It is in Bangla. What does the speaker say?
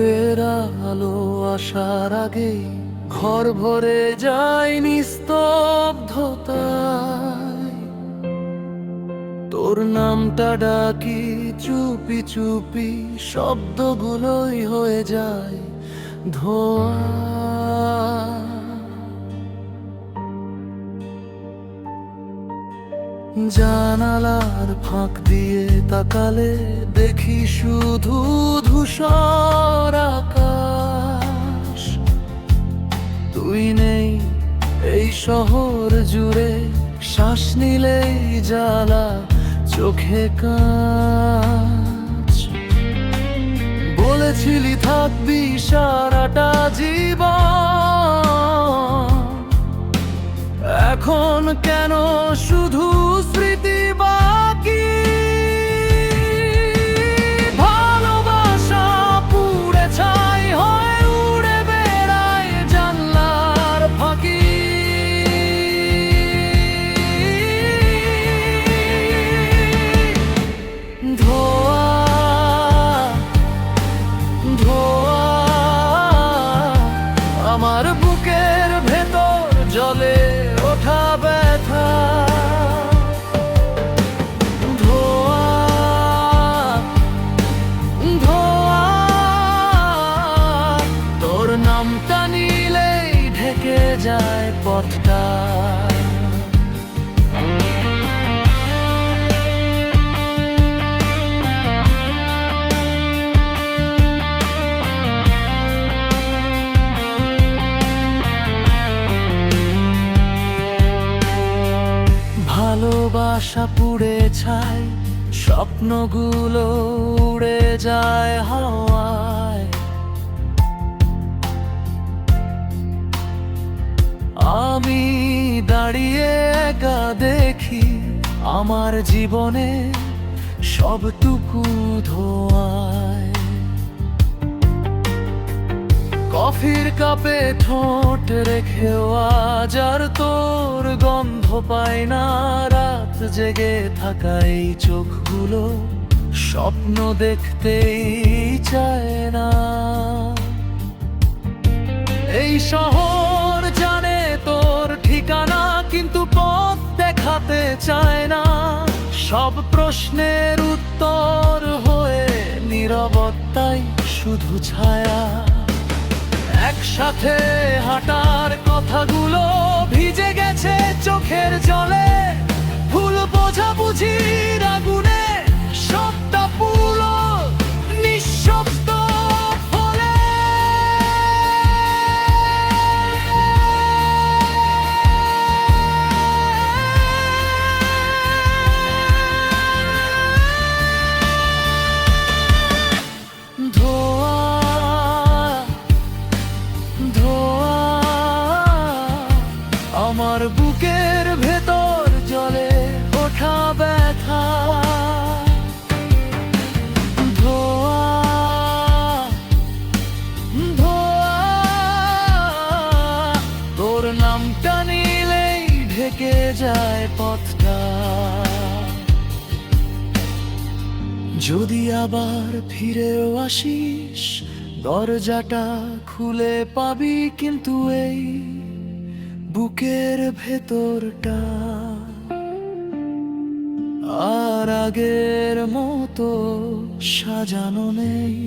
ভোরের আলো আসার আগে ঘর ভরে যায় নিস্তব্ধতায়। তোর নামটা ডাকি চুপি চুপি, শব্দগুলোই হয়ে যায় ধোঁয়া। জানালার ফাঁক দিয়ে তাকালে দেখি শুধু ধূসর আকাশ। তুই নেই এই শহর জুড়ে, শ্বাস নিলেই জ্বালা চোখে কাঁচ। বলেছিলি থাকবি সারাটা জীবন, এখন কেন শুধু স্মৃতি বাকি? ভালোবাসা পুড়ে ছাই হয়, উড়ে বেড়ায় জানলার ফাঁকি। ধোঁয়া ধোঁয়া আমার বুকের ভেতর জ্বলে ওঠা ব্যথা। ধোঁয়া ধোঁয়া তোর নামটা নিলেই ঢেকে যায় পথটা। ভালোবাসা পুড়ে ছাই, স্বপ্নগুলো উড়ে যায় হাওয়ায়। আমি দাঁড়িয়ে একা দেখি আমার জীবনে সবটুকু ধোঁয়ায়। কফির কাপে ঠোঁট রেখেও আজ আর তোর গন্ধ পাই না। রাত জেগে থাকা এই চোখগুলো স্বপ্ন দেখতেই চায় না। এই শহর জানে তোর ঠিকানা, কিন্তু পথ দেখাতে চায় না। সব প্রশ্নের উত্তর হয়ে নীরবতাই শুধু ছায়া। একসাথে হাঁটার কথাগুলো ভিজে গেছে চোখের জলে। ভুল বোঝাবুঝির আগুনে সবটা পুরো নিঃশব্দ ফলে। ধোঁয়া ধোঁয়া আমার বুকের ভেতর জ্বলে ওঠা ব্যথা। ধোঁয়া ধোঁয়া তোর নামটা নিলেই ঢেকে যায় পথটা। যদি আবার ফিরেও আসিস দরজাটা খুলে পাবি, কিন্তু এই বুকের ভেতরটা আর আগের মতো সাজানো নেই।